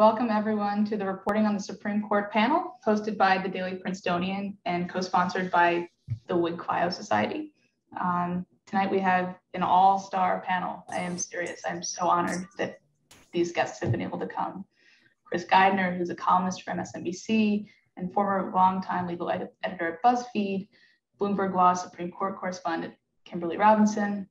Welcome everyone to the Reporting on the Supreme Court panel, hosted by the Daily Princetonian and co-sponsored by the Whig-Clio Society. Tonight we have an all-star panel. I am serious. I'm so honored that these guests have been able to come. Chris Geidner, who's a columnist for MSNBC and former longtime legal editor at BuzzFeed, Bloomberg Law Supreme Court correspondent Kimberly Robinson,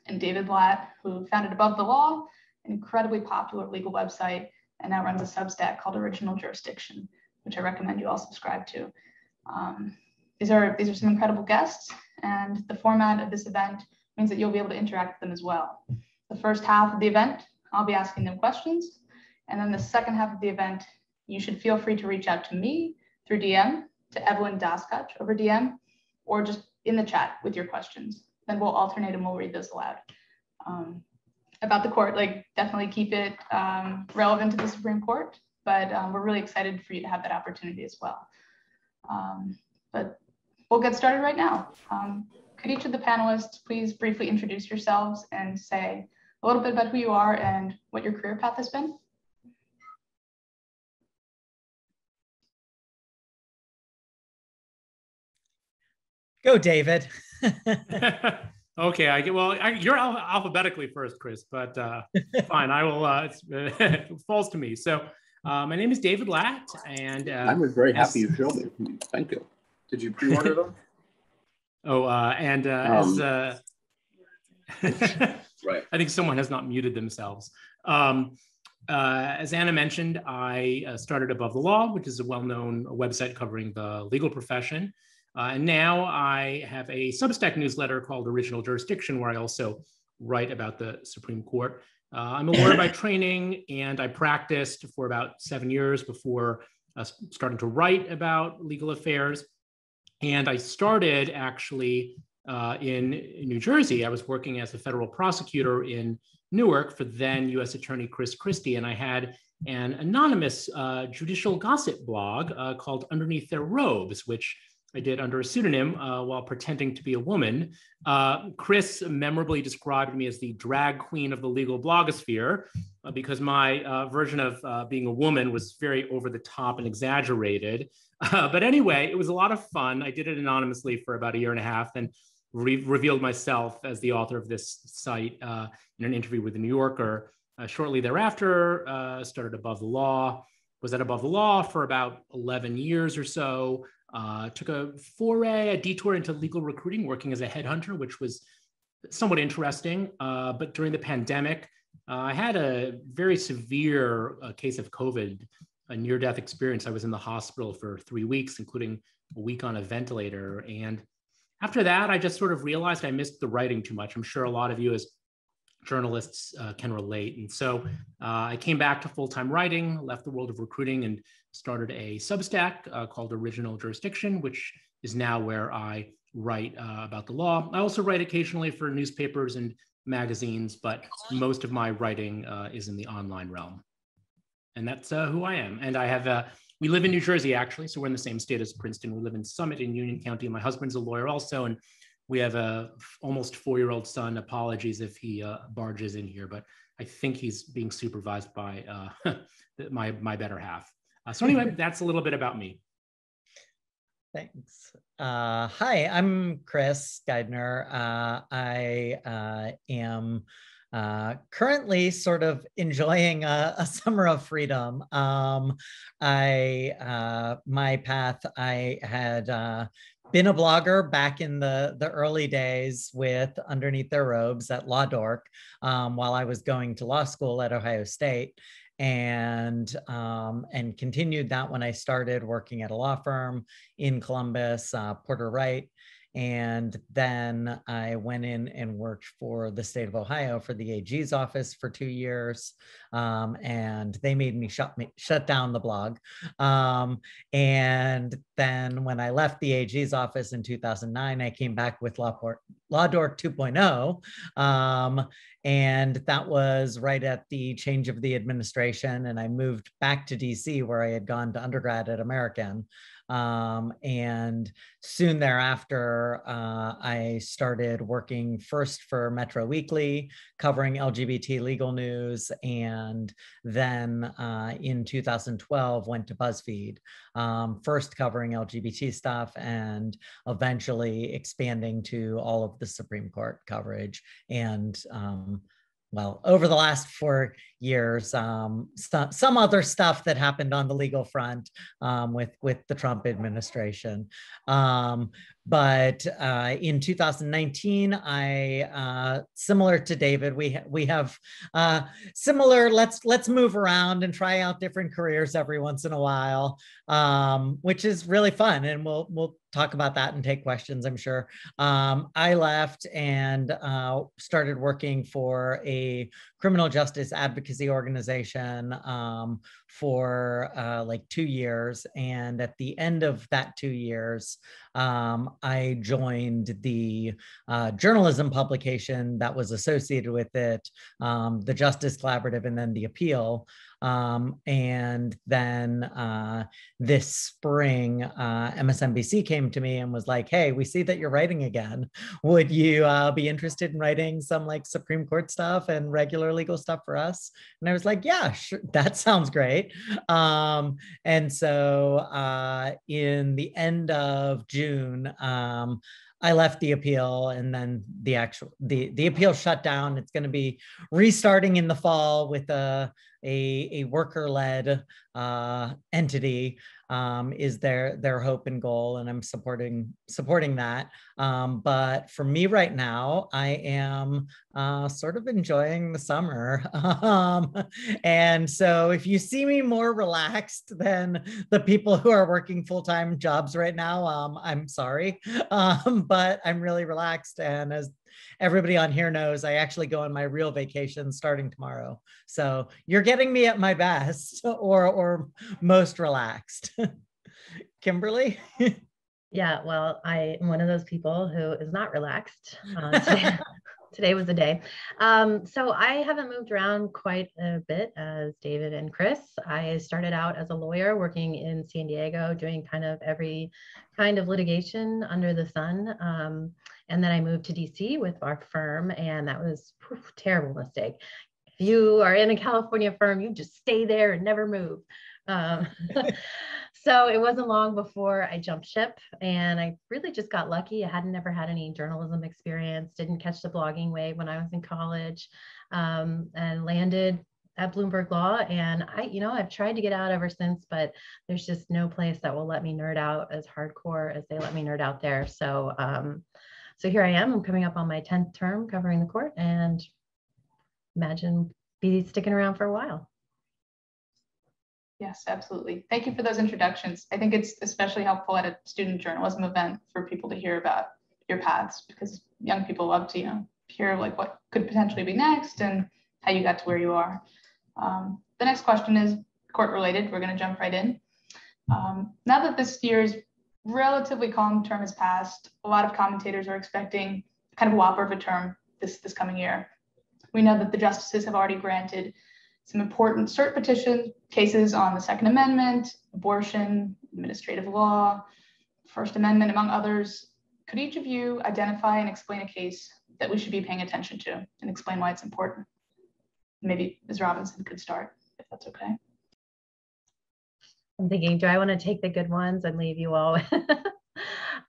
and David Blatt, who founded Above the Law, an incredibly popular legal website, and now runs a Substack called Original Jurisdiction, which I recommend you all subscribe to. These are some incredible guests, and the format of this event means that you'll be able to interact with them as well. The first half of the event, I'll be asking them questions, and then the second half of the event, you should feel free to reach out to me through DM, to Evelyn Daskach over DM, or just in the chat with your questions. Then we'll alternate and we'll read those aloud. About the court, definitely keep it relevant to the Supreme Court, but we're really excited for you to have that opportunity as well. But we'll get started right now. Could each of the panelists please briefly introduce yourselves and say a little bit about who you are and what your career path has been? Go, David. Okay, you're alphabetically first, Chris, but fine, I will, it falls to me. So my name is David Blatt, and I was very happy you showed me. Thank you. Did you pre-order them? Right. I think someone has not muted themselves. As Anna mentioned, I started Above the Law, which is a well-known website covering the legal profession. And now I have a Substack newsletter called Original Jurisdiction, where I also write about the Supreme Court. I'm a lawyer by training, and I practiced for about 7 years before starting to write about legal affairs. And I started actually in New Jersey. I was working as a federal prosecutor in Newark for then U.S. Attorney Chris Christie, and I had an anonymous judicial gossip blog called Underneath Their Robes, which I did under a pseudonym while pretending to be a woman. Chris memorably described me as the drag queen of the legal blogosphere because my version of being a woman was very over the top and exaggerated. But anyway, it was a lot of fun. I did it anonymously for about a year and a half and revealed myself as the author of this site in an interview with The New Yorker. Shortly thereafter, started Above the Law, was at Above the Law for about 11 years or so. Took a detour into legal recruiting, working as a headhunter, which was somewhat interesting. But during the pandemic, I had a very severe case of COVID, a near-death experience. I was in the hospital for 3 weeks, including a week on a ventilator. And after that, I just sort of realized I missed the writing too much. I'm sure a lot of you as journalists can relate. And so I came back to full-time writing, left the world of recruiting, and started a Substack called Original Jurisdiction, which is now where I write about the law. I also write occasionally for newspapers and magazines, but most of my writing is in the online realm. And that's who I am. And I have, we live in New Jersey, actually, so we're in the same state as Princeton. We live in Summit in Union County. My husband's a lawyer also, and we have a almost 4-year-old son. Apologies if he barges in here, but I think he's being supervised by my better half. So anyway, that's a little bit about me. Thanks. Hi, I'm Chris Geidner. I am currently sort of enjoying a summer of freedom. My path, I had been a blogger back in the early days with Underneath Their Robes at Law Dork while I was going to law school at Ohio State, and continued that when I started working at a law firm in Columbus, Porter Wright. And then I went in and worked for the state of Ohio for the AG's office for 2 years. And they made me shut down the blog. And then when I left the AG's office in 2009, I came back with Law Dork 2.0. And that was right at the change of the administration. And I moved back to DC, where I had gone to undergrad at American. And soon thereafter, I started working first for Metro Weekly, covering LGBT legal news, and then in 2012 went to BuzzFeed, first covering LGBT stuff and eventually expanding to all of the Supreme Court coverage. And well, over the last 4 years, some other stuff that happened on the legal front with the Trump administration. But in 2019, I similar to David, we have similar. Let's move around and try out different careers every once in a while, which is really fun, and we'll talk about that and take questions, I'm sure. I left and started working for a criminal justice advocacy organization for like 2 years. And at the end of that 2 years, I joined the journalism publication that was associated with it, the Justice Collaborative, and then the Appeal. And then this spring, MSNBC came to me and was like, hey, we see that you're writing again. Would you be interested in writing some like Supreme Court stuff and regular legal stuff for us? And I was like, yeah, sure, that sounds great. And so in the end of June, I left the Appeal, and then the Appeal shut down. It's going to be restarting in the fall with a worker-led entity is their hope and goal, and I'm supporting that. But for me right now, I am sort of enjoying the summer. And so if you see me more relaxed than the people who are working full-time jobs right now, I'm sorry, but I'm really relaxed. And as everybody on here knows, I actually go on my real vacation starting tomorrow. So you're getting me at my best or most relaxed. Kimberly? Yeah, well, I am one of those people who is not relaxed. Today was the day. So I haven't moved around quite a bit as David and Chris. I started out as a lawyer working in San Diego, doing kind of every kind of litigation under the sun. And then I moved to DC with our firm, and that was a terrible mistake. If you are in a California firm, you just stay there and never move. So it wasn't long before I jumped ship, and I really just got lucky. I had never had any journalism experience, didn't catch the blogging wave when I was in college, and landed at Bloomberg Law. And I've tried to get out ever since, but there's just no place that will let me nerd out as hardcore as they let me nerd out there. So, so here I am. I'm coming up on my 10th term covering the court, and imagine be sticking around for a while. Yes, absolutely. Thank you for those introductions. I think it's especially helpful at a student journalism event for people to hear about your paths, because young people love to, hear like what could potentially be next and how you got to where you are. The next question is court related. We're going to jump right in. Now that this year's relatively calm term has passed, a lot of commentators are expecting kind of a whopper of a term this coming year. We know that the justices have already granted some important cert petition cases on the Second Amendment, abortion, administrative law, First Amendment, among others. Could each of you identify and explain a case that we should be paying attention to and explain why it's important? Maybe Ms. Robinson could start, if that's okay. I'm thinking, do I want to take the good ones and leave you all?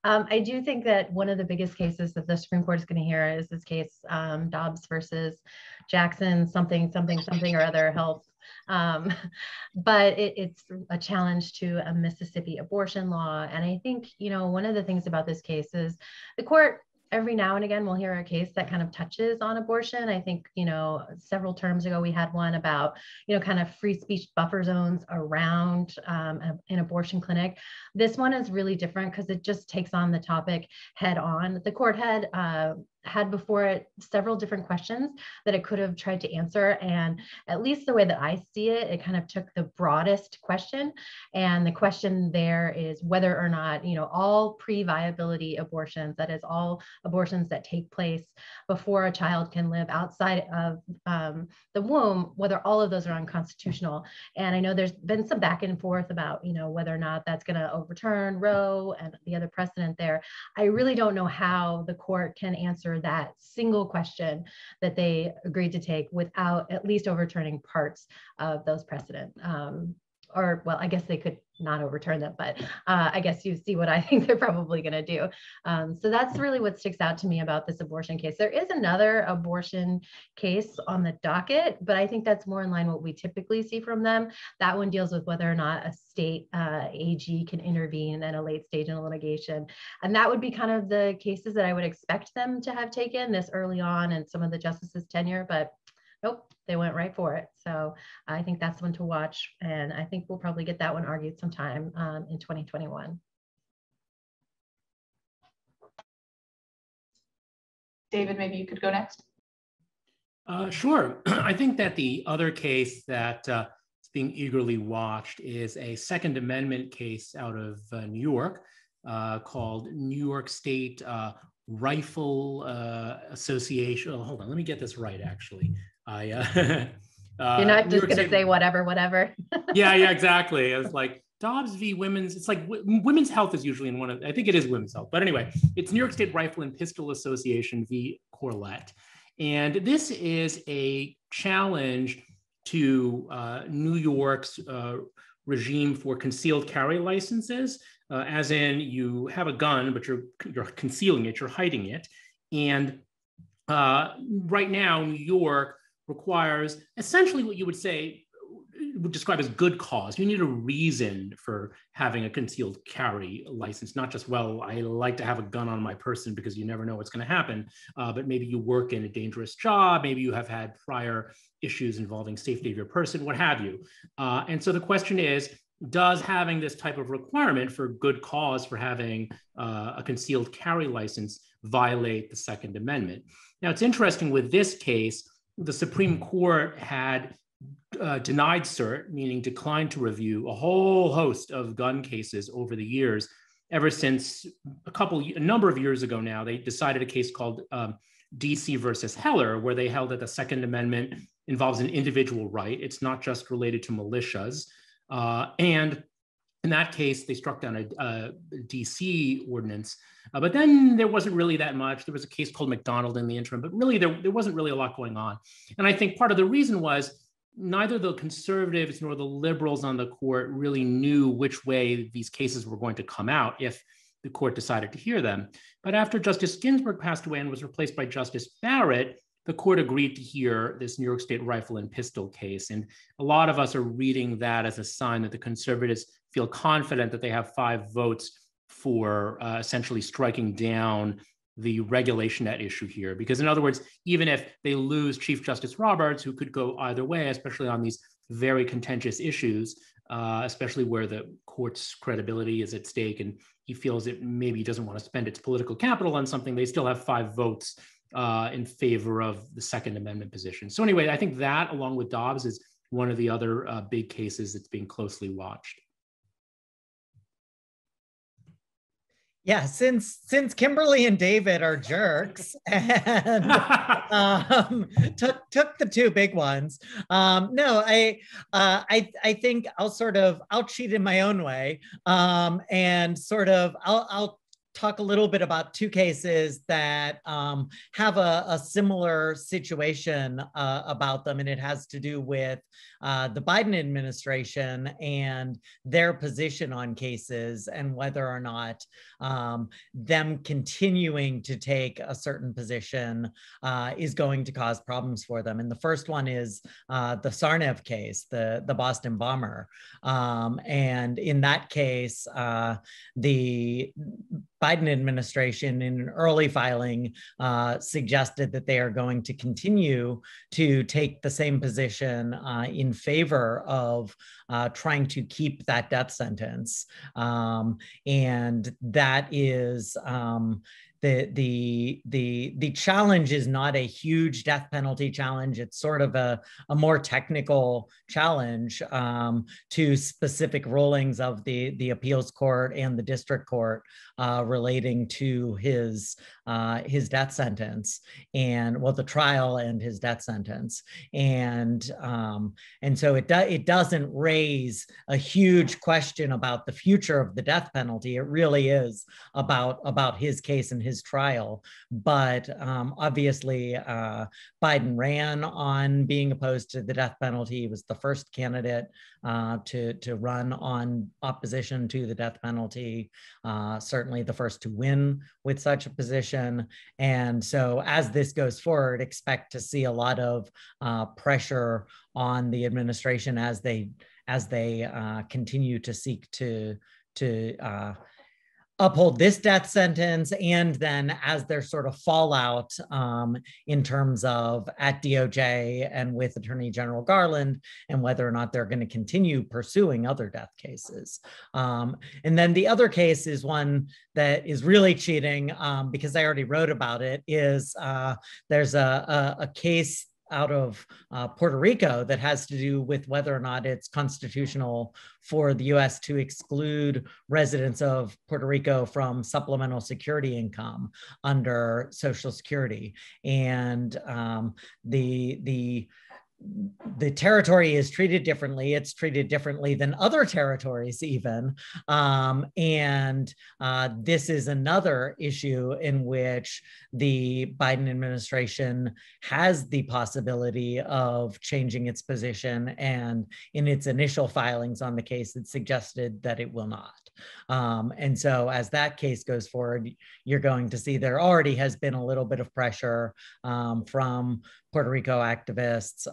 I do think that one of the biggest cases that the Supreme Court is going to hear is this case, Dobbs versus Jackson, something or other health. But it's a challenge to a Mississippi abortion law. And I think, one of the things about this case is the court every now and again, we'll hear a case that kind of touches on abortion. I think, several terms ago, we had one about, kind of free speech buffer zones around an abortion clinic. This one is really different because it just takes on the topic head on. The court had had before it several different questions that it could have tried to answer. And at least the way that I see it, it kind of took the broadest question. And the question there is whether or not, all pre-viability abortions, that is all abortions that take place before a child can live outside of the womb, whether all of those are unconstitutional. And I know there's been some back and forth about, whether or not that's going to overturn Roe and the other precedent there. I really don't know how the court can answer that single question that they agreed to take without at least overturning parts of those precedent. Or, well, I guess they could not overturn them, but I guess you see what I think they're probably going to do. So that's really what sticks out to me about this abortion case. There is another abortion case on the docket, but I think that's more in line with what we typically see from them. That one deals with whether or not a state AG can intervene at a late stage in the litigation. And that would be kind of the cases that I would expect them to have taken this early on in some of the justices' tenure, but nope, they went right for it. So I think that's one to watch. And I think we'll probably get that one argued sometime in 2021. David, maybe you could go next. Sure. I think that the other case that is being eagerly watched is a Second Amendment case out of New York called New York State Rifle Association. Oh, hold on, let me get this right, actually. You're not just going to say whatever. yeah, exactly. I was like, Dobbs v. Women's, it's like women's health is usually in one of, I think it is women's health. But anyway, it's New York State Rifle and Pistol Association v. Corlett. And this is a challenge to New York's regime for concealed carry licenses, as in you have a gun, but you're concealing it, you're hiding it. And right now, New York requires essentially what you would describe as good cause. You need a reason for having a concealed carry license, not just, well, I like to have a gun on my person because you never know what's going to happen, but maybe you work in a dangerous job, maybe you have had prior issues involving safety of your person, what have you. And so the question is, does having this type of requirement for good cause for having a concealed carry license violate the Second Amendment? Now, it's interesting with this case, the Supreme Court had denied cert, meaning declined to review a whole host of gun cases over the years. Ever since a number of years ago now, they decided a case called DC versus Heller, where they held that the Second Amendment involves an individual right. It's not just related to militias. And in that case, they struck down a DC ordinance. But then there wasn't really that much. There was a case called McDonald in the interim, but really there wasn't really a lot going on. And I think part of the reason was neither the conservatives nor the liberals on the court really knew which way these cases were going to come out if the court decided to hear them. But after Justice Ginsburg passed away and was replaced by Justice Barrett, the court agreed to hear this New York State Rifle and Pistol case. And a lot of us are reading that as a sign that the conservatives feel confident that they have 5 votes for essentially striking down the regulation at issue here. Because in other words, even if they lose Chief Justice Roberts, who could go either way, especially on these very contentious issues, especially where the court's credibility is at stake and he feels it maybe doesn't want to spend its political capital on something, they still have 5 votes in favor of the Second Amendment position. So anyway, I think that, along with Dobbs, is one of the other big cases that's being closely watched. Yeah, since Kimberly and David are jerks and took the 2 big ones. No, I think I'll cheat in my own way and I'll talk a little bit about 2 cases that have a similar situation about them, and it has to do with the Biden administration and their position on cases and whether or not them continuing to take a certain position is going to cause problems for them. And the first one is the Tsarnaev case, the Boston bomber. And in that case, the Biden administration in an early filing suggested that they are going to continue to take the same position in favor of trying to keep that death sentence. And that is the challenge is not a huge death penalty challenge. It's sort of a more technical challenge to specific rulings of the appeals court and the district court relating to his death sentence, and the trial and his death sentence. And so it doesn't raise a huge question about the future of the death penalty. It really is about his case and his trial. But obviously, Biden ran on being opposed to the death penalty. He was the first candidate to run on opposition to the death penalty, certainly the first to win with such a position. And so as this goes forward, expect to see a lot of pressure on the administration as they continue to seek to uphold this death sentence, and then as there's sort of fallout in terms of at DOJ and with Attorney General Garland, and whether or not they're going to continue pursuing other death cases. And then the other case is one that is really cheating, because I already wrote about it, is there's a case out of Puerto Rico that has to do with whether or not it's constitutional for the US to exclude residents of Puerto Rico from supplemental security income under Social Security. And the territory is treated differently. It's treated differently than other territories even. And this is another issue in which the Biden administration has the possibility of changing its position. And in its initial filings on the case, it suggested that it will not. And so as that case goes forward, you're going to see there already has been a little bit of pressure from Puerto Rico activists,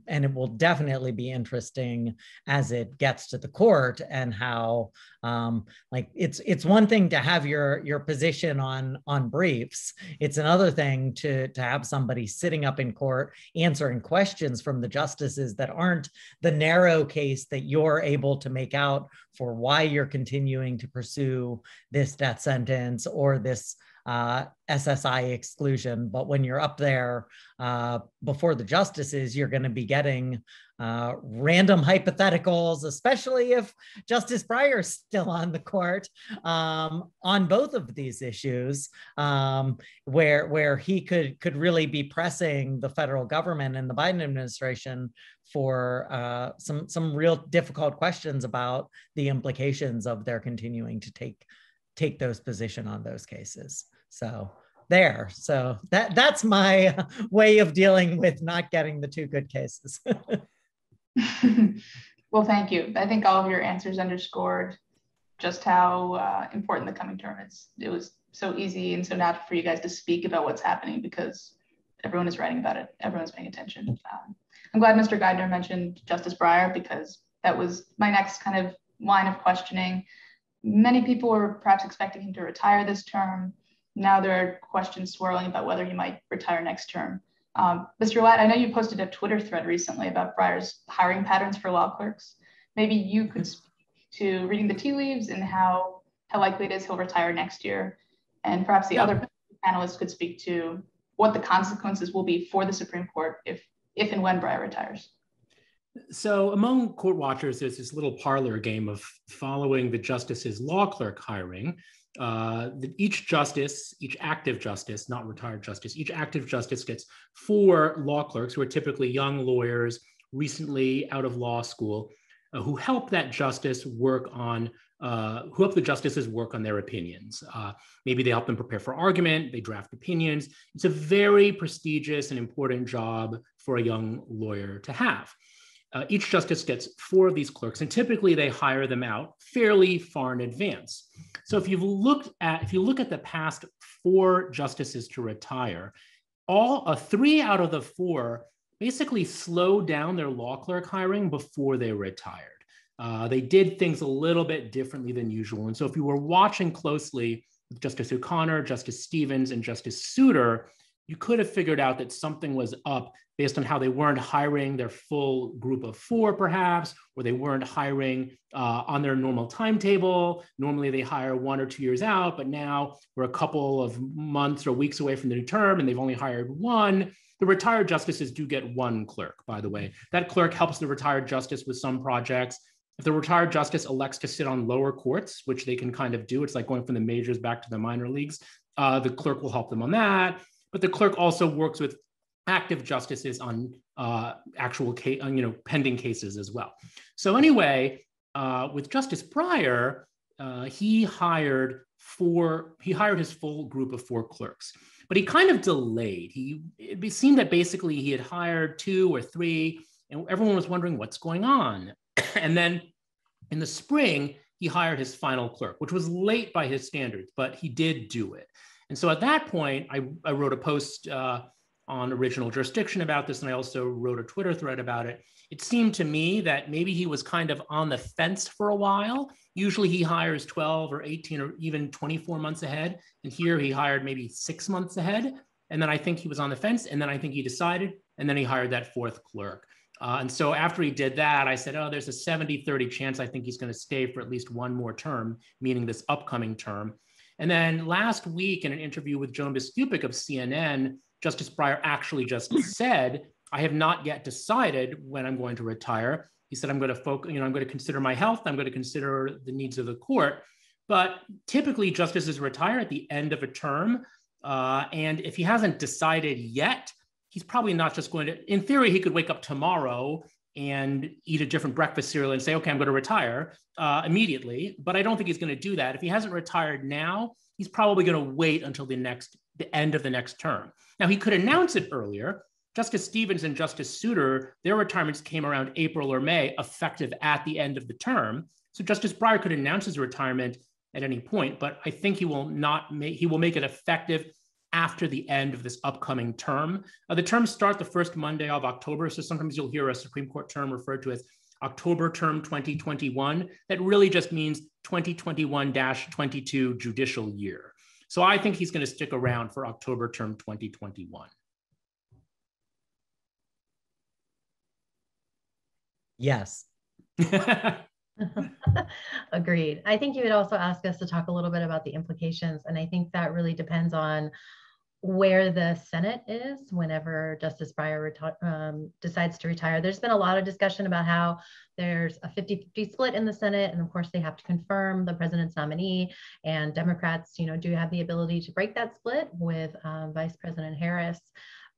and it will definitely be interesting as it gets to the court, and how it's one thing to have your position on briefs. It's another thing to have somebody sitting up in court answering questions from the justices that aren't the narrow case that you're able to make out for why you're continuing to pursue this death sentence or this SSI exclusion. But when you're up there before the justices, you're going to be getting random hypotheticals, especially if Justice Breyer's still on the court, on both of these issues, where he could really be pressing the federal government and the Biden administration for some real difficult questions about the implications of their continuing to take those position on those cases. So that's my way of dealing with not getting the two good cases. Well, thank you. I think all of your answers underscored just how important the coming term is. It was so easy and so natural for you guys to speak about what's happening because everyone is writing about it. Everyone's paying attention. I'm glad Mr. Geidner mentioned Justice Breyer, because that was my next kind of line of questioning. Many people were perhaps expecting him to retire this term. Now there are questions swirling about whether he might retire next term. Mr. Latt, I know you posted a Twitter thread recently about Breyer's hiring patterns for law clerks. Maybe you could speak to reading the tea leaves and how likely it is he'll retire next year. And perhaps the other panelists could speak to what the consequences will be for the Supreme Court if and when Breyer retires. So among court watchers, there's this little parlor game of following the justice's law clerk hiring. Each justice, each active justice, not retired justice, each active justice gets 4 law clerks who are typically young lawyers, recently out of law school, who help that justice work on, who help the justices work on their opinions. Maybe they help them prepare for argument, they draft opinions. It's a very prestigious and important job for a young lawyer to have. Each justice gets 4 of these clerks, and typically they hire them out fairly far in advance. So if you look at the past 4 justices to retire, 3 out of the 4 basically slowed down their law clerk hiring before they retired. They did things a little bit differently than usual. And so if you were watching closely with Justice O'Connor, Justice Stevens, and Justice Souter, you could have figured out that something was up based on how they weren't hiring their full group of 4, perhaps, or they weren't hiring on their normal timetable. Normally they hire 1 or 2 years out, but now we're a couple of months or weeks away from the new term and they've only hired 1. The retired justices do get 1 clerk, by the way. That clerk helps the retired justice with some projects. If the retired justice elects to sit on lower courts, which they can kind of do, it's like going from the majors back to the minor leagues, the clerk will help them on that. But the clerk also works with active justices on actual pending cases as well. So anyway, with Justice Breyer, he hired his full group of 4 clerks, but he kind of delayed. It seemed that basically he had hired 2 or 3, and everyone was wondering what's going on. And then in the spring, he hired his final clerk, which was late by his standards, but he did do it. And so at that point, I wrote a post on original jurisdiction about this, and I also wrote a Twitter thread about it. It seemed to me that maybe he was kind of on the fence for a while. Usually he hires 12 or 18 or even 24 months ahead. And here he hired maybe 6 months ahead. And then I think he was on the fence, and then I think he decided, and then he hired that 4th clerk. And so after he did that, I said, oh, there's a 70-30 chance I think he's going to stay for at least 1 more term, meaning this upcoming term. And then last week in an interview with Joan Biskupic of CNN, Justice Breyer actually just said, I have not yet decided when I'm going to retire. He said, I'm going to focus, I'm going to consider my health. I'm going to consider the needs of the court. But typically justices retire at the end of a term. And if he hasn't decided yet, he's probably not just going to, in theory, he could wake up tomorrow and eat a different breakfast cereal and say, okay, I'm going to retire immediately. But I don't think he's going to do that. If he hasn't retired now, he's probably going to wait until the end of the next term. Now, he could announce it earlier. Justice Stevens and Justice Souter, their retirements came around April or May, effective at the end of the term. So Justice Breyer could announce his retirement at any point, but I think he will make it effective after the end of this upcoming term. The terms start the first Monday of October, so sometimes you'll hear a Supreme Court term referred to as October term 2021. That really just means 2021-22 judicial year. So I think he's going to stick around for October term 2021. Yes. Agreed. I think you would also ask us to talk a little bit about the implications. And I think that really depends on where the Senate is whenever Justice Breyer decides to retire. There's been a lot of discussion about how there's a 50-50 split in the Senate. And of course, they have to confirm the president's nominee. And Democrats, do have the ability to break that split with Vice President Harris.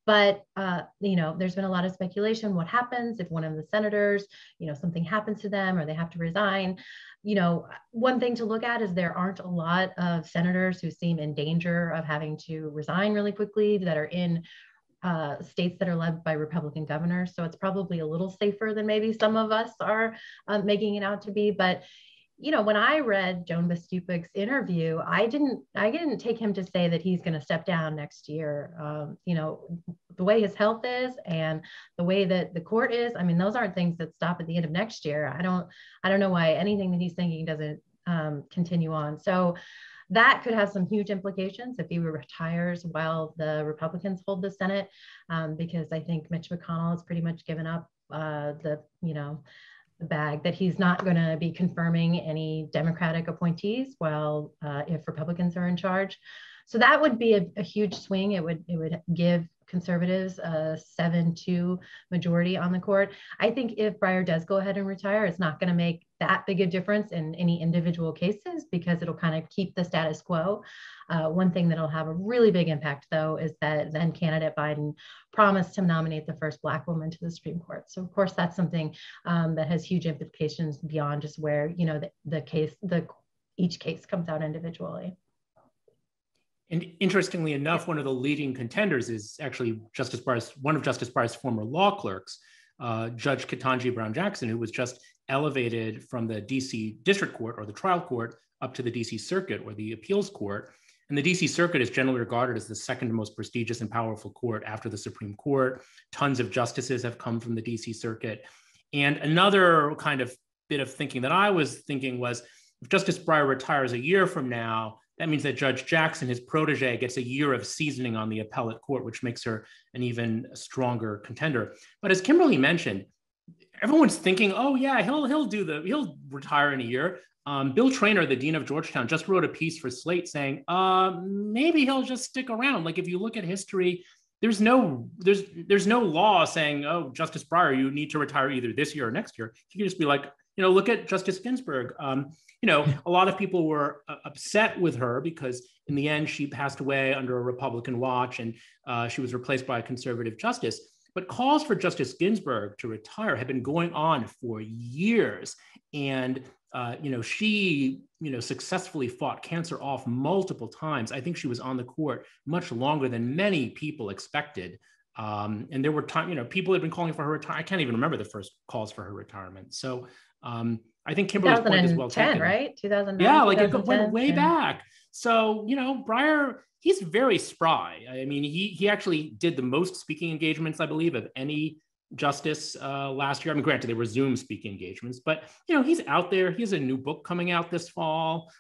But, there's been a lot of speculation. What happens if one of the senators, something happens to them or they have to resign? One thing to look at is there aren't a lot of senators who seem in danger of having to resign really quickly that are in states that are led by Republican governors. So it's probably a little safer than maybe some of us are making it out to be. But when I read Joan Biskupic's interview, I didn't take him to say that he's going to step down next year. The way his health is and the way that the court is, those aren't things that stop at the end of next year. I don't know why anything that he's thinking doesn't continue on. So that could have some huge implications if he retires while the Republicans hold the Senate, because I think Mitch McConnell has pretty much given up the bag that he's not going to be confirming any Democratic appointees while if Republicans are in charge. So that would be a huge swing. It would give conservatives a 7-2 majority on the court. I think if Breyer does go ahead and retire, it's not going to make that big a difference in any individual cases because it'll kind of keep the status quo. One thing that'll have a really big impact, though, is that then candidate Biden promised to nominate the first Black woman to the Supreme Court. So, of course, that's something that has huge implications beyond just where each case comes out individually. And interestingly enough, one of the leading contenders is actually one of Justice Breyer's former law clerks, Judge Ketanji Brown Jackson, who was just elevated from the DC District Court or the trial court up to the DC Circuit or the appeals court. And the DC Circuit is generally regarded as the second most prestigious and powerful court after the Supreme Court. Tons of justices have come from the DC Circuit. And another kind of bit of thinking that I was thinking was, if Justice Breyer retires a year from now, that means that Judge Jackson, his protege, gets a year of seasoning on the appellate court, which makes her an even stronger contender. But as Kimberly mentioned, everyone's thinking, oh yeah, he'll retire in a year. Bill Traynor, the dean of Georgetown, just wrote a piece for Slate saying, maybe he'll just stick around. Like if you look at history, there's no law saying, oh, Justice Breyer, you need to retire either this year or next year. You can just be like, look at Justice Ginsburg. A lot of people were upset with her because in the end she passed away under a Republican watch and she was replaced by a conservative justice. But calls for Justice Ginsburg to retire have been going on for years. And she, successfully fought cancer off multiple times. I think she was on the court much longer than many people expected. And there were times, people had been calling for her retirement. I can't even remember the first calls for her retirement. So I think Kimberly's point is well taken. Right? 2009. Yeah, like it went way back. So, Breyer, he's very spry. I mean, he actually did the most speaking engagements, I believe, of any justice last year. I mean, granted, they were Zoom speaking engagements, but, he's out there. He has a new book coming out this fall,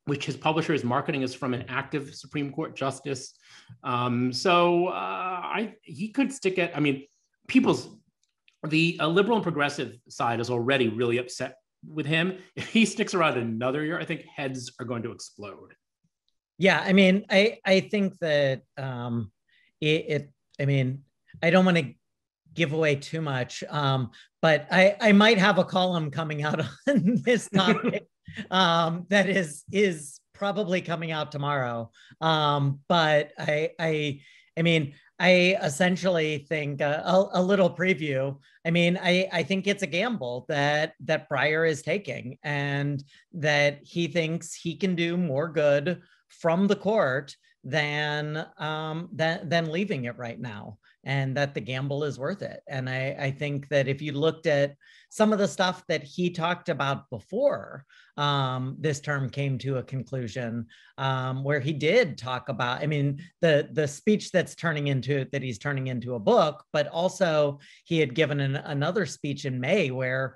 which his publisher is marketing as from an active Supreme Court justice. He could stick at, the liberal and progressive side is already really upset with him. If he sticks around another year, I think heads are going to explode. Yeah, I think that I don't want to give away too much, but I might have a column coming out on this topic that is probably coming out tomorrow. But I essentially think a little preview. I think it's a gamble that Breyer is taking, and that he thinks he can do more good from the court than leaving it right now, and that the gamble is worth it. And I think that if you looked at some of the stuff that he talked about before this term came to a conclusion, where he did talk about, the speech he's turning into a book, but also he had given another speech in May where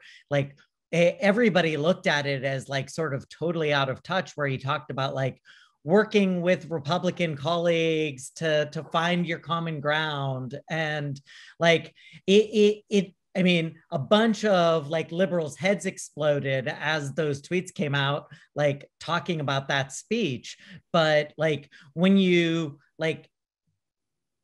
everybody looked at it as sort of totally out of touch, where he talked about working with Republican colleagues to find your common ground. And a bunch of liberals' heads exploded as those tweets came out, talking about that speech. But when you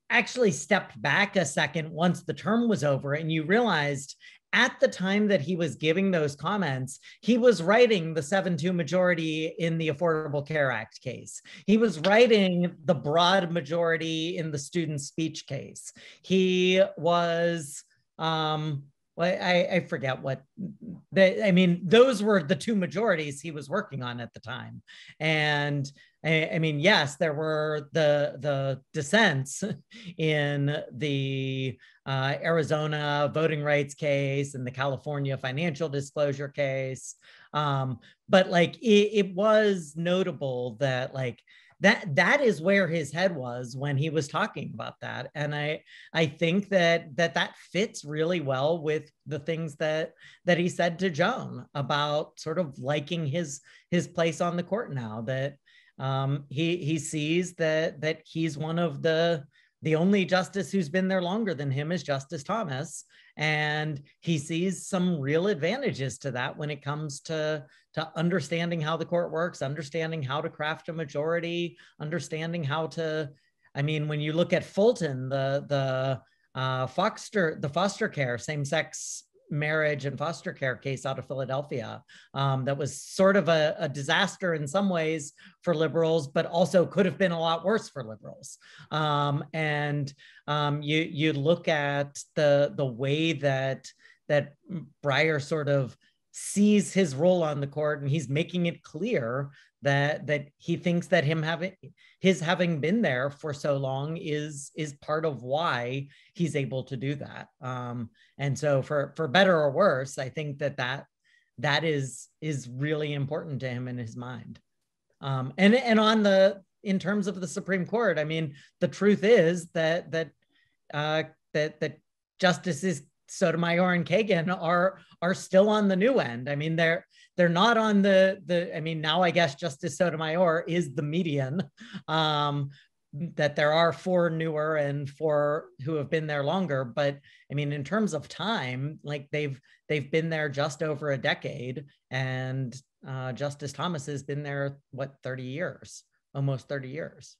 actually stepped back a second once the term was over, and you realized at the time that he was giving those comments, he was writing the 7-2 majority in the Affordable Care Act case. He was writing the broad majority in the student speech case. He was, I forget what, those were the two majorities he was working on at the time. And yes, there were the dissents in the Arizona voting rights case and the California financial disclosure case. But it was notable that that is where his head was when he was talking about that. And I think that fits really well with the things that he said to Joan about sort of liking his place on the court now, that he sees that he's one of the only justice who's been there longer than him is Justice Thomas. And he sees some real advantages to that when it comes to understanding how the court works, understanding how to craft a majority, understanding how to, when you look at Fulton, the foster care, same-sex marriage and foster care case out of Philadelphia, that was sort of a disaster in some ways for liberals, but also could have been a lot worse for liberals. You look at the way that Breyer sort of sees his role on the court, and he's making it clear that he thinks that his having been there for so long is part of why he's able to do that. And so for better or worse, I think that is really important to him in his mind. And in terms of the Supreme Court, the truth is that justice Sotomayor and Kagan are still on the new end. I mean, they're not on the I mean, now I guess Justice Sotomayor is the median, that there are 4 newer and 4 who have been there longer. But I mean, in terms of time, like they've been there just over a decade, and Justice Thomas has been there, what, 30 years, almost 30 years.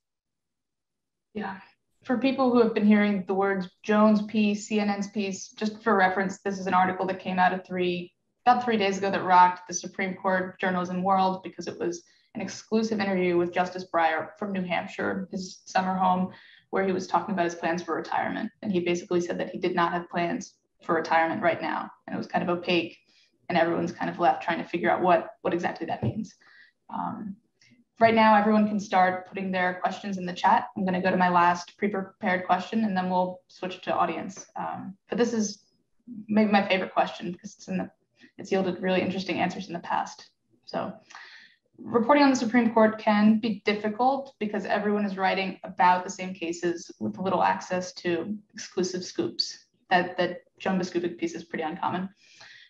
Yeah. For people who have been hearing the words Jones piece, CNN's piece, just for reference, this is an article that came out about 3 days ago that rocked the Supreme Court journalism world because it was an exclusive interview with Justice Breyer from New Hampshire, his summer home, where he was talking about his plans for retirement. And he basically said that he did not have plans for retirement right now. And it was kind of opaque, and everyone's kind of left trying to figure out what exactly that means. Right now, everyone can start putting their questions in the chat. I'm going to go to my last pre-prepared question, and then we'll switch to audience. But this is maybe my favorite question because it's yielded really interesting answers in the past. So, reporting on the Supreme Court can be difficult because everyone is writing about the same cases with little access to exclusive scoops. That Joan Biskupic piece is pretty uncommon.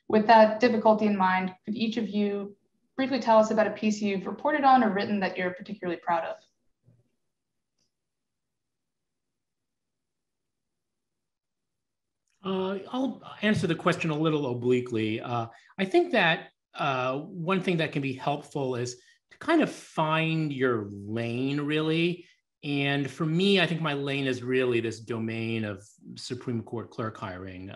With that difficulty in mind, could each of you briefly tell us about a piece you've reported on or written that you're particularly proud of? I'll answer the question a little obliquely. I think that one thing that can be helpful is to kind of find your lane, really. And for me, I think my lane is really this domain of Supreme Court clerk hiring.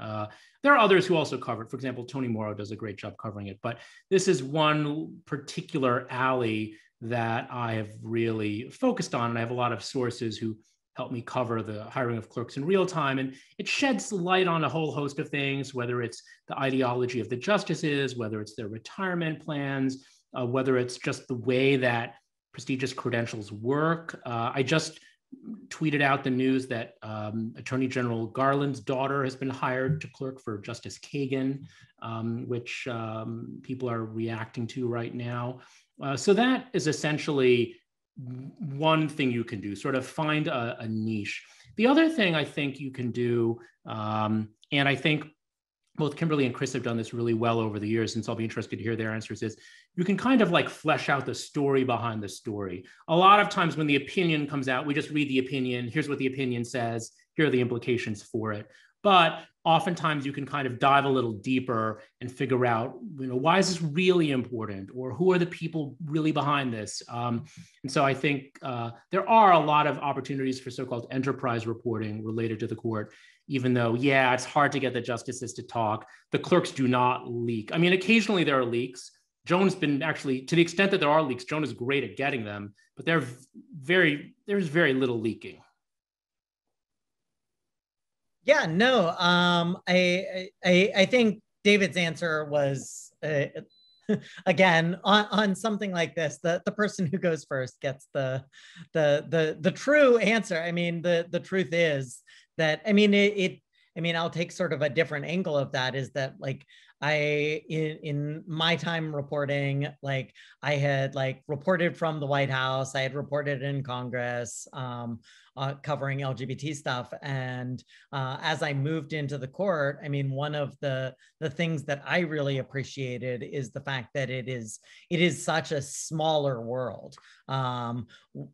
There are others who also cover it. For example, Tony Morrow does a great job covering it. But this is one particular alley that I have really focused on. And I have a lot of sources who help me cover the hiring of clerks in real time. And it sheds light on a whole host of things, whether it's the ideology of the justices, whether it's their retirement plans, whether it's just the way that prestigious credentials work. I just tweeted out the news that Attorney General Garland's daughter has been hired to clerk for Justice Kagan, which people are reacting to right now. So that is essentially one thing you can do, sort of find a niche. The other thing I think you can do, and I think both Kimberly and Chris have done this really well over the years, and so I'll be interested to hear their answers, is you can kind of like flesh out the story behind the story. A lot of times when the opinion comes out, we just read the opinion, here's what the opinion says, here are the implications for it. But oftentimes you can kind of dive a little deeper and figure out, why is this really important? Or who are the people really behind this? And so I think there are a lot of opportunities for so-called enterprise reporting related to the court, even though, yeah, it's hard to get the justices to talk. The clerks do not leak. I mean, occasionally there are leaks. Joan's been actually, to the extent that there are leaks, Joan is great at getting them, but there's very little leaking. Yeah, no, I think David's answer was, again, on something like this, the person who goes first gets the true answer. I mean, the truth is that, I mean, I'll take sort of a different angle of that, is that like, in my time reporting, like I had like reported from the White House, I had reported in Congress, covering LGBT stuff. And as I moved into the court, I mean, one of the things that I really appreciated is the fact that it is such a smaller world.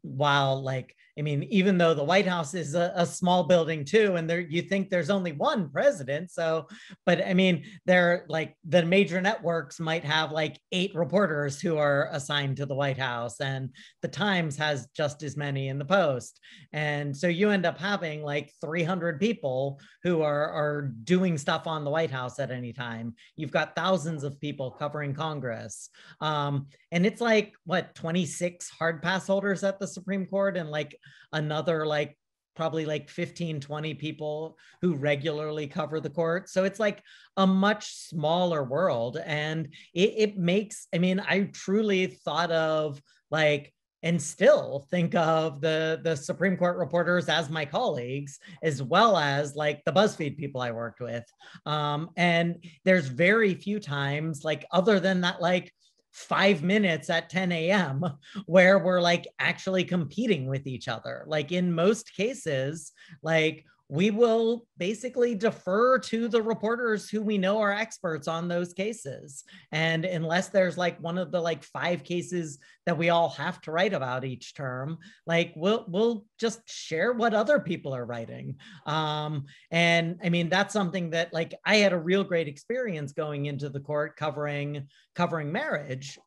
While like, I mean, even though the White House is a small building too, and you think there's only one president. So, but I mean, they're like the major networks might have like 8 reporters who are assigned to the White House, and the Times has just as many in the Post. And so you end up having like 300 people who are doing stuff on the White House at any time. You've got thousands of people covering Congress. And it's like, what, 26 hard pass holders at the Supreme Court, and like another like probably like 15, 20 people who regularly cover the court. So it's like a much smaller world. And it makes, I mean, I truly thought of like, and still think of the Supreme Court reporters as my colleagues, as well as like the BuzzFeed people I worked with. And there's very few times, like other than that, like 5 minutes at 10 a.m. where we're like actually competing with each other. Like in most cases, like we will basically defer to the reporters who we know are experts on those cases. And unless there's like one of the like 5 cases that we all have to write about each term, like we'll just share what other people are writing. And I mean, that's something that like I had a real great experience going into the court covering marriage,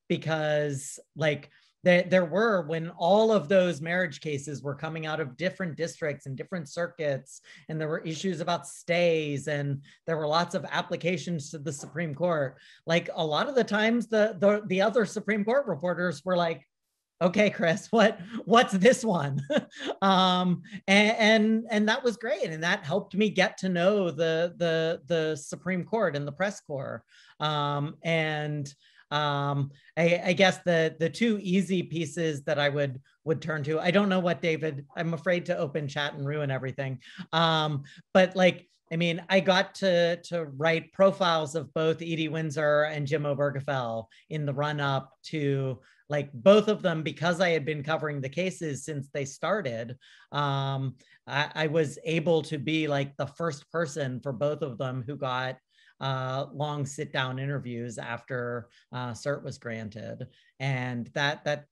because like there were, when all of those marriage cases were coming out of different districts and different circuits, and there were issues about stays, and there were lots of applications to the Supreme Court. Like a lot of the times the other Supreme Court reporters were like, okay, Chris, what's this one? And that was great. And that helped me get to know the Supreme Court and the press corps. I guess the 2 easy pieces that I would turn to, I don't know what David, I'm afraid to open chat and ruin everything. But like, I mean, I got to write profiles of both Edie Windsor and Jim Obergefell in the run up to like both of them, because I had been covering the cases since they started. I was able to be like the first person for both of them who got long sit-down interviews after cert was granted, and that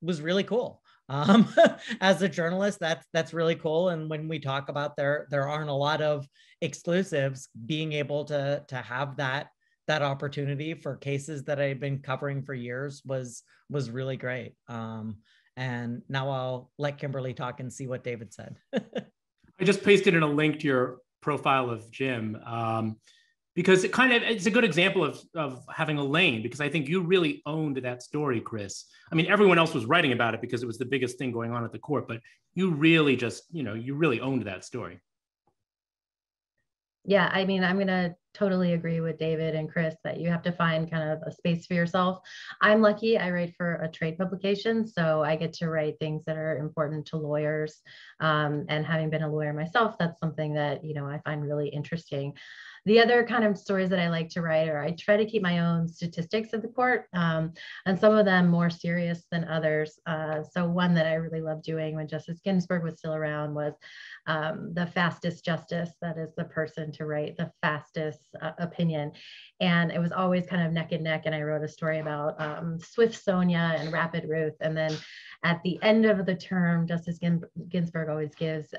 was really cool. As a journalist, that's really cool. And when we talk about there aren't a lot of exclusives, being able to have that opportunity for cases that I've been covering for years was really great. And now I'll let Kimberly talk and see what David said. I just pasted in a link to your profile of Jim, because it's a good example of having a lane, because I think you really owned that story, Chris. I mean, everyone else was writing about it because it was the biggest thing going on at the court, but you really just, you really owned that story. Yeah, I mean, I'm going to totally agree with David and Chris that you have to find kind of a space for yourself. I'm lucky, I write for a trade publication, so I get to write things that are important to lawyers. And having been a lawyer myself, that's something that, I find really interesting. The other kind of stories that I like to write, or I try to keep my own statistics of the court, and some of them more serious than others. So one that I really loved doing when Justice Ginsburg was still around was the fastest justice, that is the person to write the fastest opinion. And it was always kind of neck and neck. And I wrote a story about Swift Sonia and Rapid Ruth. And then at the end of the term, Justice Ginsburg always gives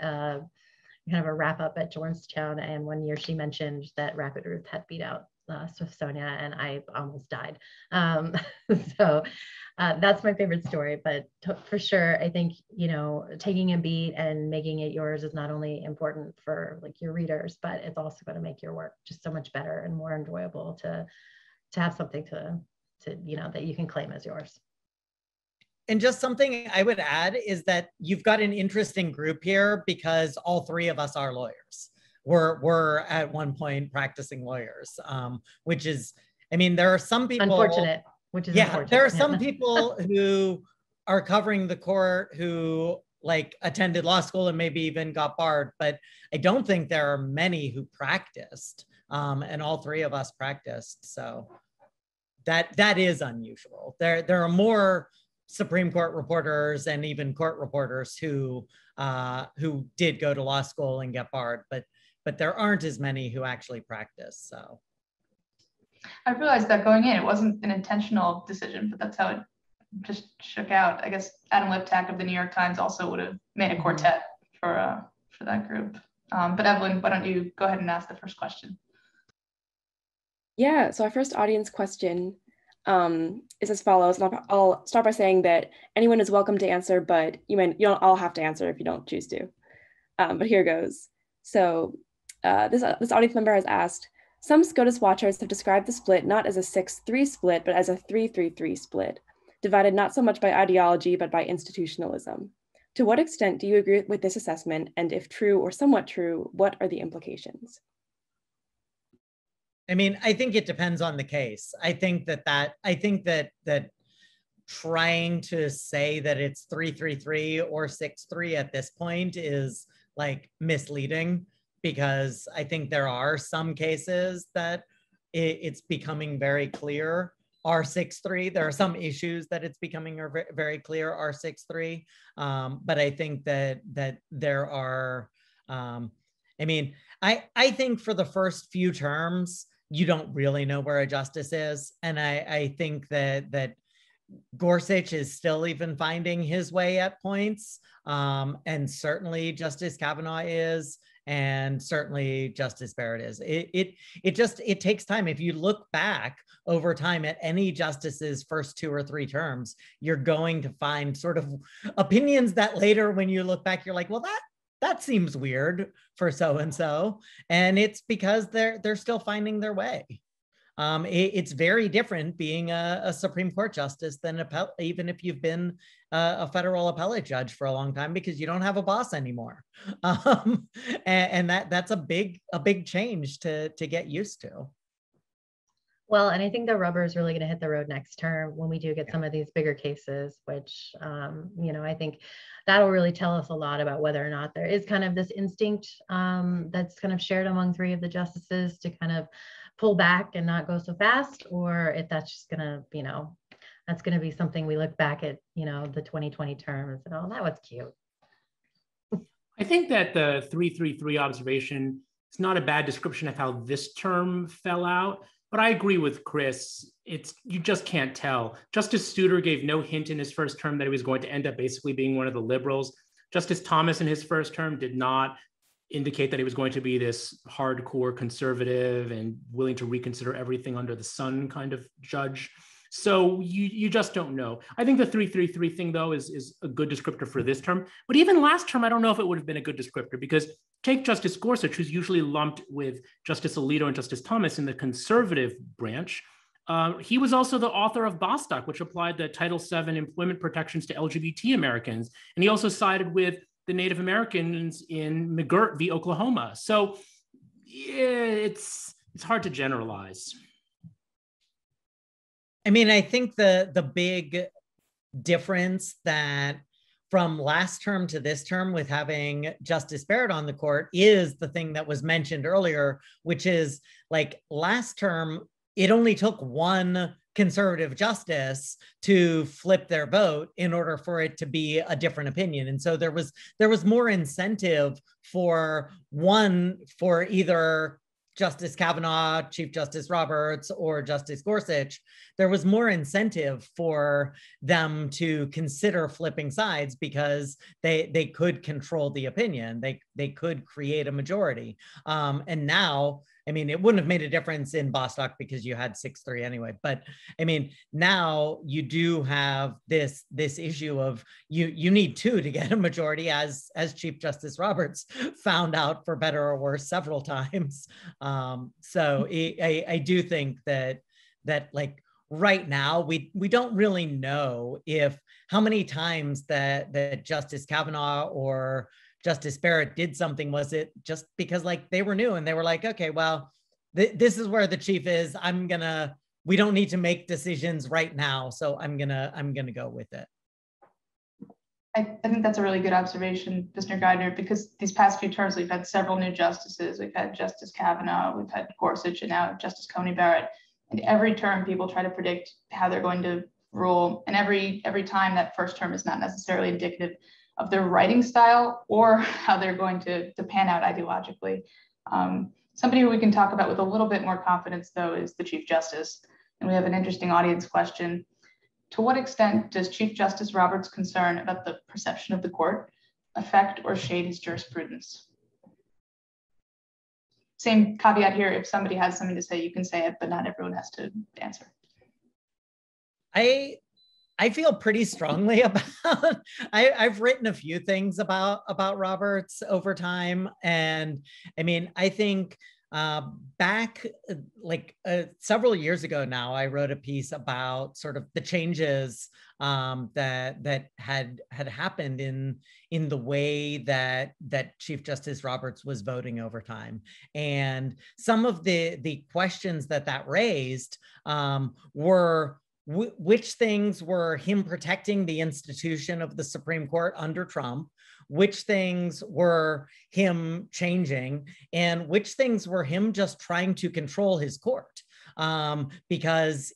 kind of a wrap up at Georgetown. And one year she mentioned that Rapid Ruth had beat out Swift Sonia, and I almost died. So that's my favorite story, but for sure, I think, taking a beat and making it yours is not only important for like your readers, but it's also going to make your work just so much better and more enjoyable to have something to that you can claim as yours. And just something I would add is that you've got an interesting group here, because all 3 of us are lawyers. We're at one point practicing lawyers, which is, I mean, there are some people— Unfortunate, which is unfortunate. There are some people who are covering the court who like attended law school and maybe even got barred, but I don't think there are many who practiced, and all 3 of us practiced. So that is unusual. There are more Supreme Court reporters and even court reporters who did go to law school and get barred, but there aren't as many who actually practice. So I realized that going in, it wasn't an intentional decision, but that's how it just shook out. I guess Adam Liptak of the New York Times also would have made a quartet for that group. But Evelyn, why don't you go ahead and ask the first question? Yeah, so our first audience question is as follows. And I'll start by saying that anyone is welcome to answer, but you don't all have to answer if you don't choose to. But here goes. So this audience member has asked, some SCOTUS watchers have described the split not as a 6-3 split, but as a 3-3-3 split, divided not so much by ideology, but by institutionalism. To what extent do you agree with this assessment? And if true or somewhat true, what are the implications? I mean, I think it depends on the case. I think that trying to say that it's 3-3-3 or 6-3 at this point is like misleading, because I think there are some cases that it's becoming very clear are 6-3. There are some issues that it's becoming very clear are 6-3. But I think that there are I mean, I think for the first few terms, you don't really know where a justice is. And I think that Gorsuch is still even finding his way at points. And certainly Justice Kavanaugh is, and certainly Justice Barrett is. It takes time. If you look back over time at any justice's first 2 or 3 terms, you're going to find sort of opinions that later, when you look back, you're like, well, that seems weird for so-and-so. And it's because they're still finding their way. It's very different being a Supreme Court justice than even if you've been a federal appellate judge for a long time, because you don't have a boss anymore. And that's a big change to get used to. Well, and I think the rubber is really going to hit the road next term when we do get some of these bigger cases, which, I think that'll really tell us a lot about whether or not there is kind of this instinct that's kind of shared among 3 of the justices to kind of pull back and not go so fast, or if that's just going to, that's going to be something we look back at, the 2020 term and say, oh, that was cute. I think that the 333 observation is not a bad description of how this term fell out. But I agree with Chris. You just can't tell. Justice Souter gave no hint in his first term that he was going to end up basically being one of the liberals. Justice Thomas in his first term did not indicate that he was going to be this hardcore conservative and willing to reconsider everything under the sun kind of judge. So you just don't know. I think the 333 thing, though, is a good descriptor for this term. But even last term, I don't know if it would have been a good descriptor, because take Justice Gorsuch, who's usually lumped with Justice Alito and Justice Thomas in the conservative branch. He was also the author of Bostock, which applied the Title VII employment protections to LGBT Americans. And he also sided with the Native Americans in McGirt v. Oklahoma. So yeah, it's hard to generalize. I mean, I think the big difference that from last term to this term with having Justice Barrett on the court is the thing that was mentioned earlier, which is like last term, it only took one conservative justice to flip their vote in order for it to be a different opinion. And so there was more incentive for either Justice Kavanaugh, Chief Justice Roberts, or Justice Gorsuch. There was more incentive for them to consider flipping sides because they could control the opinion. They could create a majority. And now, I mean, it wouldn't have made a difference in Bostock because you had 6-3 anyway. But I mean, now you do have this issue of you need 2 to get a majority, as Chief Justice Roberts found out, for better or worse, several times. So I do think that like right now we don't really know how many times that Justice Kavanaugh or Justice Barrett did something. Was it just because like they were new and they were like, okay, well, this is where the chief is. We don't need to make decisions right now. So I'm gonna go with it. I think that's a really good observation, Mr. Geidner, because these past few terms, we've had several new justices. We've had Justice Kavanaugh, we've had Gorsuch, and now Justice Coney Barrett. And every term, people try to predict how they're going to rule. And every time, that first term is not necessarily indicative of their writing style or how they're going to pan out ideologically. Somebody who we can talk about with a little bit more confidence, though, is the Chief Justice. And we have an interesting audience question. To what extent does Chief Justice Roberts' concern about the perception of the court affect or shade his jurisprudence? Same caveat here, if somebody has something to say, you can say it, but not everyone has to answer. I feel pretty strongly about, I've written a few things about Roberts over time. And I mean, I think back like several years ago now, I wrote a piece about sort of the changes that had happened in the way that Chief Justice Roberts was voting over time. And some of the questions that raised were which things were him protecting the institution of the Supreme Court under Trump, which things were him changing, and which things were him just trying to control his court. Because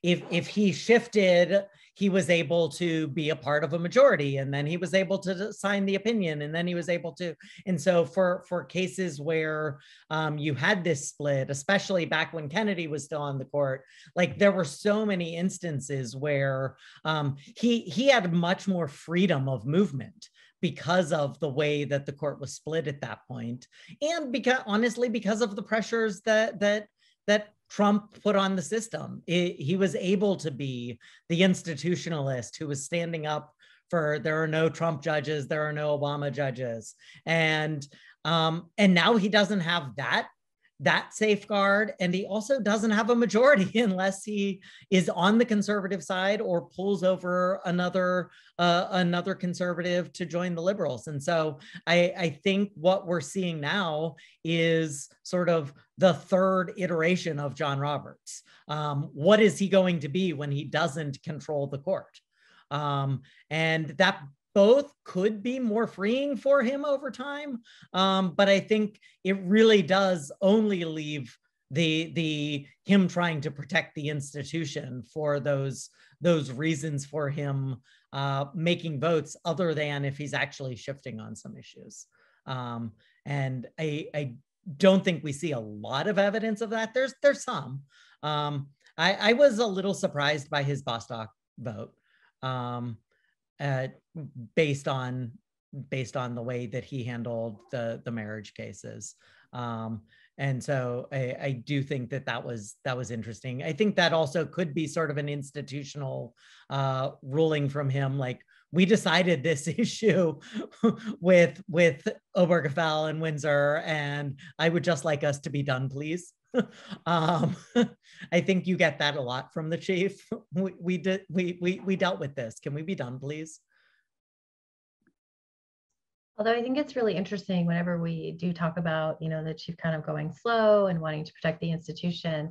if he shifted, he was able to be a part of a majority, and then he was able to sign the opinion, and then he was able to. And so for cases where you had this split, especially back when Kennedy was still on the court, like there were so many instances where he had much more freedom of movement because of the way that the court was split at that point, and honestly because of the pressures that Trump put on the system. He was able to be the institutionalist who was standing up for, there are no Trump judges, there are no Obama judges. And now he doesn't have that safeguard, and he also doesn't have a majority unless he is on the conservative side or pulls over another conservative to join the liberals. And so I think what we're seeing now is sort of the third iteration of John Roberts. What is he going to be when he doesn't control the court? And that both could be more freeing for him over time, but I think it really does only leave him trying to protect the institution for those reasons for him making votes, other than if he's actually shifting on some issues. And I don't think we see a lot of evidence of that. There's some. I was a little surprised by his Bostock vote. Based on the way that he handled the marriage cases. And so I do think that was interesting. I think that also could be sort of an institutional ruling from him. Like, we decided this issue with Obergefell and Windsor, and I would just like us to be done, please. I think you get that a lot from the chief. We dealt with this. Can we be done, please? Although I think it's really interesting whenever we do talk about, the chief kind of going slow and wanting to protect the institution.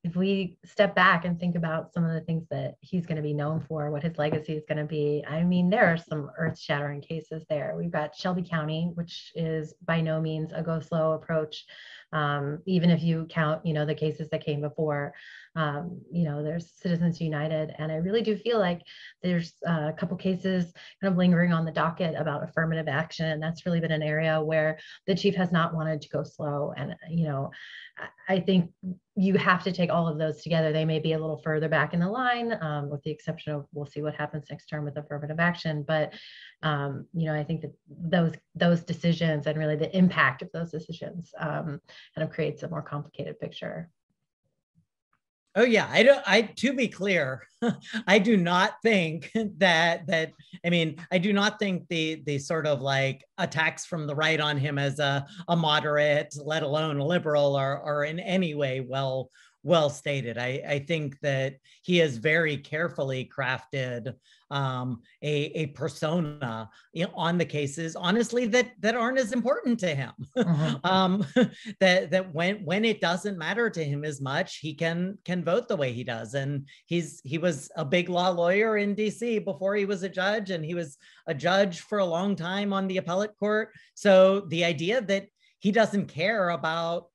If we step back and think about some of the things that he's going to be known for, what his legacy is going to be, I mean, there are some earth-shattering cases there. We've got Shelby County, which is by no means a go slow approach. Even if you count, the cases that came before, there's Citizens United. And I really do feel like there's a couple cases kind of lingering on the docket about affirmative action. And that's really been an area where the chief has not wanted to go slow. And, I think you have to take all of those together. They may be a little further back in the line, with the exception of, we'll see what happens next term with affirmative action. But, I think that those decisions and really the impact of those decisions kind of creates a more complicated picture. Oh yeah, to be clear, I do not think I do not think the sort of like attacks from the right on him as a moderate, let alone a liberal, are in any way well stated. I think that he has very carefully crafted a persona on the cases, honestly, that aren't as important to him. That when it doesn't matter to him as much, he can vote the way he does. And he was a big law lawyer in DC before he was a judge, and he was a judge for a long time on the appellate court. So the idea that he doesn't care about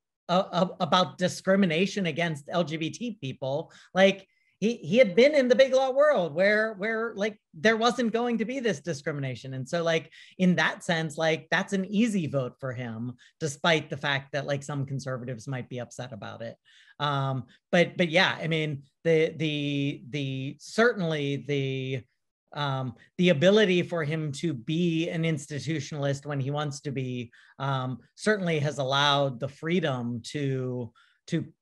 discrimination against LGBT people, like he had been in the big law world where like there wasn't going to be this discrimination. And so like in that sense, like that's an easy vote for him, despite the fact that like some conservatives might be upset about it. But yeah, I mean, certainly the ability for him to be an institutionalist when he wants to be certainly has allowed the freedom to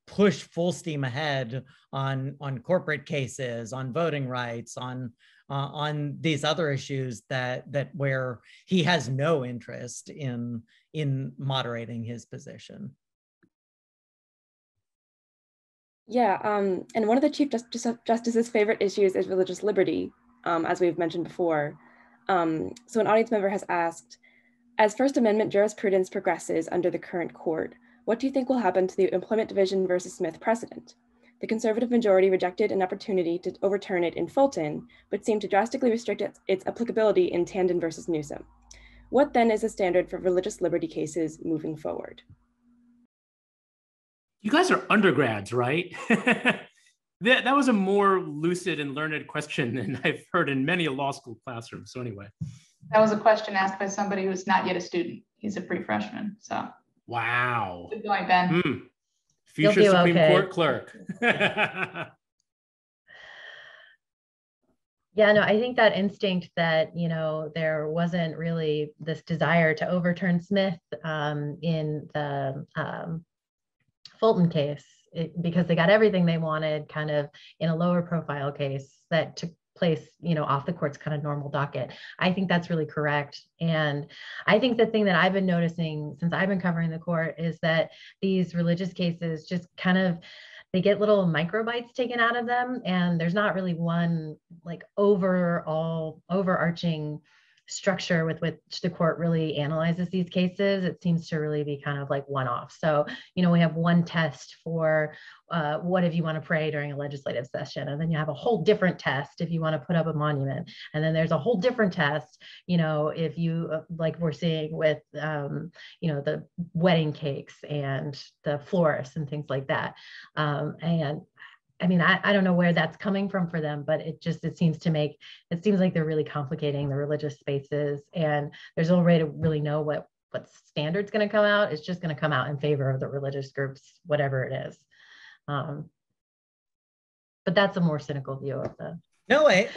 push full steam ahead on corporate cases, on voting rights, on these other issues that where he has no interest in moderating his position. Yeah, and one of the Chief Justice's favorite issues is religious liberty, as we've mentioned before. So an audience member has asked, as First Amendment jurisprudence progresses under the current court, what do you think will happen to the Employment Division versus Smith precedent? The conservative majority rejected an opportunity to overturn it in Fulton, but seemed to drastically restrict its applicability in Tandon versus Newsom. What then is the standard for religious liberty cases moving forward? You guys are undergrads, right? That was a more lucid and learned question than I've heard in many a law school classroom. So anyway. That was a question asked by somebody who's not yet a student. He's a pre-freshman, so. Wow. Good going, Ben. Future Supreme Court clerk. Yeah, no, I think that instinct that, there wasn't really this desire to overturn Smith in the Fulton case, because they got everything they wanted kind of in a lower profile case that took place, off the court's kind of normal docket. I think that's really correct. And I think the thing that I've been noticing since I've been covering the court is that these religious cases just kind of, they get little microbites taken out of them. And there's not really one like overarching structure with which the court really analyzes these cases. It seems to really be kind of like one-off. So, we have one test for what if you want to pray during a legislative session, and then you have a whole different test if you want to put up a monument, and then there's a whole different test, if you like we're seeing with the wedding cakes and the florists and things like that. And I mean, I don't know where that's coming from for them, but it seems like they're really complicating the religious spaces, and there's no way to really know what standard's going to come out. It's just going to come out in favor of the religious groups, whatever it is. But that's a more cynical view of the. No, I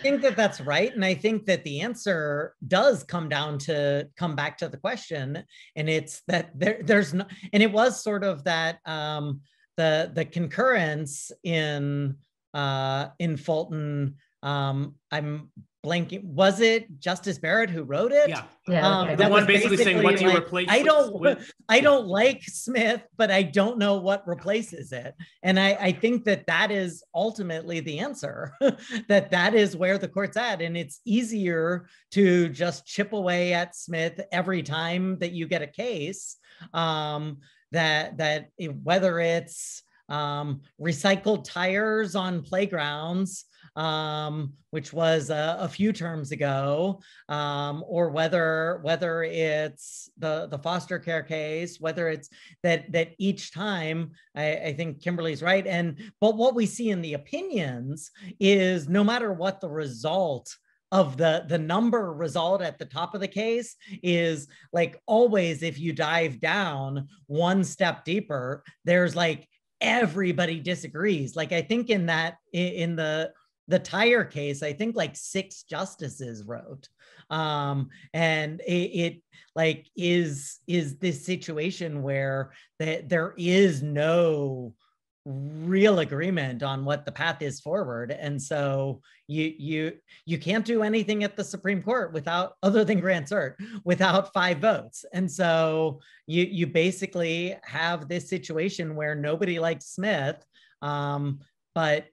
think that's right. And I think that the answer does come back to the question. And it's that there's no, and it was sort of that, the concurrence in Fulton, I'm blanking. Was it Justice Barrett who wrote it? Yeah. Okay. The one basically saying, what do you replace? I don't like Smith, but I don't know what replaces it. And I think that is ultimately the answer, that is where the court's at. And it's easier to just chip away at Smith every time that you get a case, that whether it's recycled tires on playgrounds, which was a few terms ago, or whether it's the foster care case, whether it's that each time, I think Kimberly's right. But what we see in the opinions is no matter what the result of the number result at the top of the case is, like always, if you dive down one step deeper, there's like everybody disagrees. Like I think in the tire case, I think like 6 justices wrote, and it like is this situation where there is no real agreement on what the path is forward. And so you can't do anything at the Supreme Court other than grant cert without 5 votes. And so you basically have this situation where nobody likes Smith, but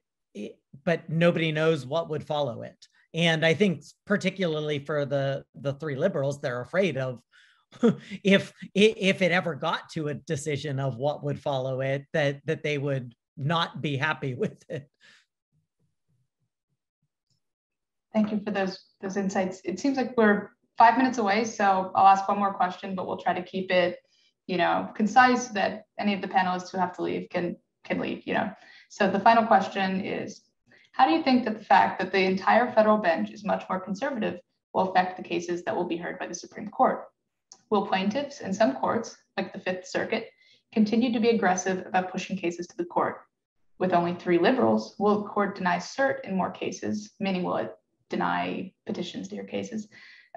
nobody knows what would follow it. And I think particularly for the 3 liberals, they're afraid of if it ever got to a decision of what would follow it, that they would not be happy with it. Thank you for those insights. It seems like we're 5 minutes away, so I'll ask one more question, but we'll try to keep it, concise, so that any of the panelists who have to leave can leave, So the final question is, how do you think that the fact that the entire federal bench is much more conservative will affect the cases that will be heard by the Supreme Court? Will plaintiffs in some courts, like the Fifth Circuit, continue to be aggressive about pushing cases to the court? With only 3 liberals, will the court deny cert in more cases, meaning will it deny petitions to your cases,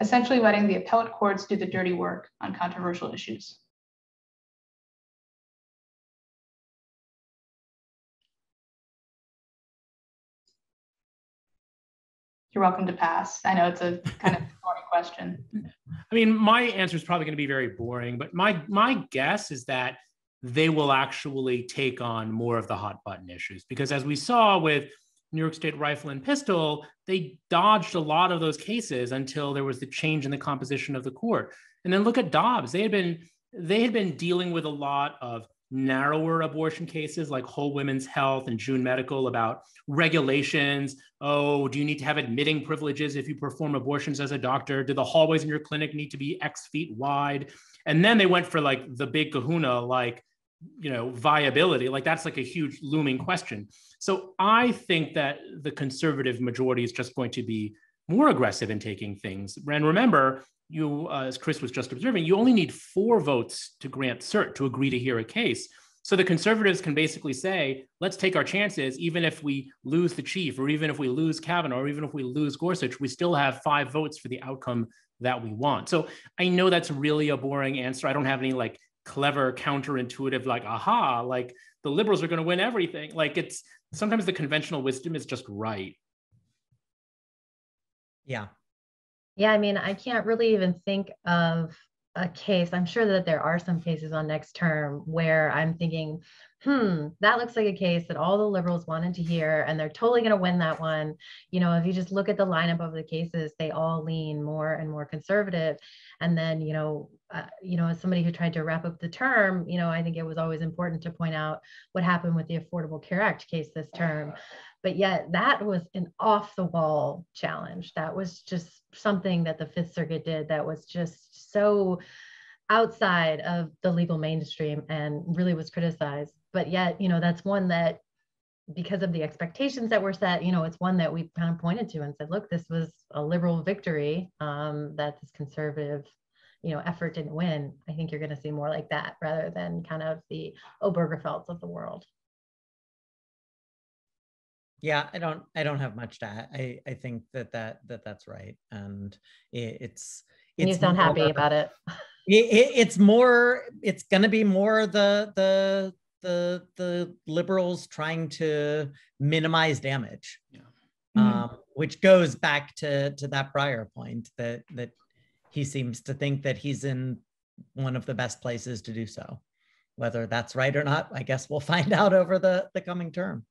essentially letting the appellate courts do the dirty work on controversial issues? You're welcome to pass. I know it's a kind of boring question. I mean, my answer is probably going to be very boring, but my guess is that they will actually take on more of the hot button issues, because as we saw with New York State Rifle and Pistol, they dodged a lot of those cases until there was the change in the composition of the court. And then look at Dobbs. They had been dealing with a lot of narrower abortion cases like Whole Women's Health and June Medical, about regulations. Oh, do you need to have admitting privileges if you perform abortions as a doctor? Do the hallways in your clinic need to be X feet wide? And then they went for like the big kahuna, like viability. Like that's like a huge looming question. So I think that the conservative majority is just going to be more aggressive in taking things. And remember, as Chris was just observing, you only need 4 votes to grant cert to agree to hear a case. So the conservatives can basically say, let's take our chances, even if we lose the chief, or even if we lose Kavanaugh, or even if we lose Gorsuch, we still have 5 votes for the outcome that we want. So I know that's really a boring answer. I don't have any like clever counterintuitive, like, aha, like the liberals are going to win everything. Like it's sometimes the conventional wisdom is just right. Yeah. Yeah, I mean, I can't really even think of a case. I'm sure that there are some cases on next term where I'm thinking, that looks like a case that all the liberals wanted to hear, and they're totally going to win that one. If you just look at the lineup of the cases, they all lean more and more conservative. And then, as somebody who tried to wrap up the term, I think it was always important to point out what happened with the Affordable Care Act case this term. But yet that was an off the wall challenge. That was just something that the Fifth Circuit did that was just so outside of the legal mainstream and really was criticized. But yet, that's one that, because of the expectations that were set, it's one that we kind of pointed to and said, look, this was a liberal victory that this conservative, effort didn't win. I think you're going to see more like that rather than kind of the Obergefell's of the world. Yeah, I don't have much to add. I think that's right, and it's you sound more happy about it. It's going to be more the liberals trying to minimize damage, which goes back to that prior point that he seems to think that he's in one of the best places to do so. Whether that's right or not, I guess we'll find out over the coming term.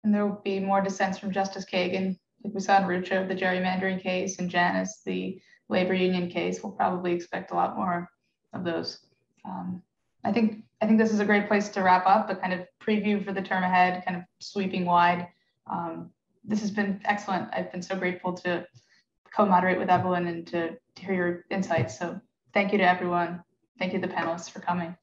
And there will be more dissents from Justice Kagan, like we saw in Rucho, the gerrymandering case, and Janus, the labor union case. We'll probably expect a lot more of those. I think this is a great place to wrap up, a kind of preview for the term ahead, kind of sweeping wide. This has been excellent. I've been so grateful to co-moderate with Evelyn and to hear your insights. So thank you to everyone. Thank you to the panelists for coming.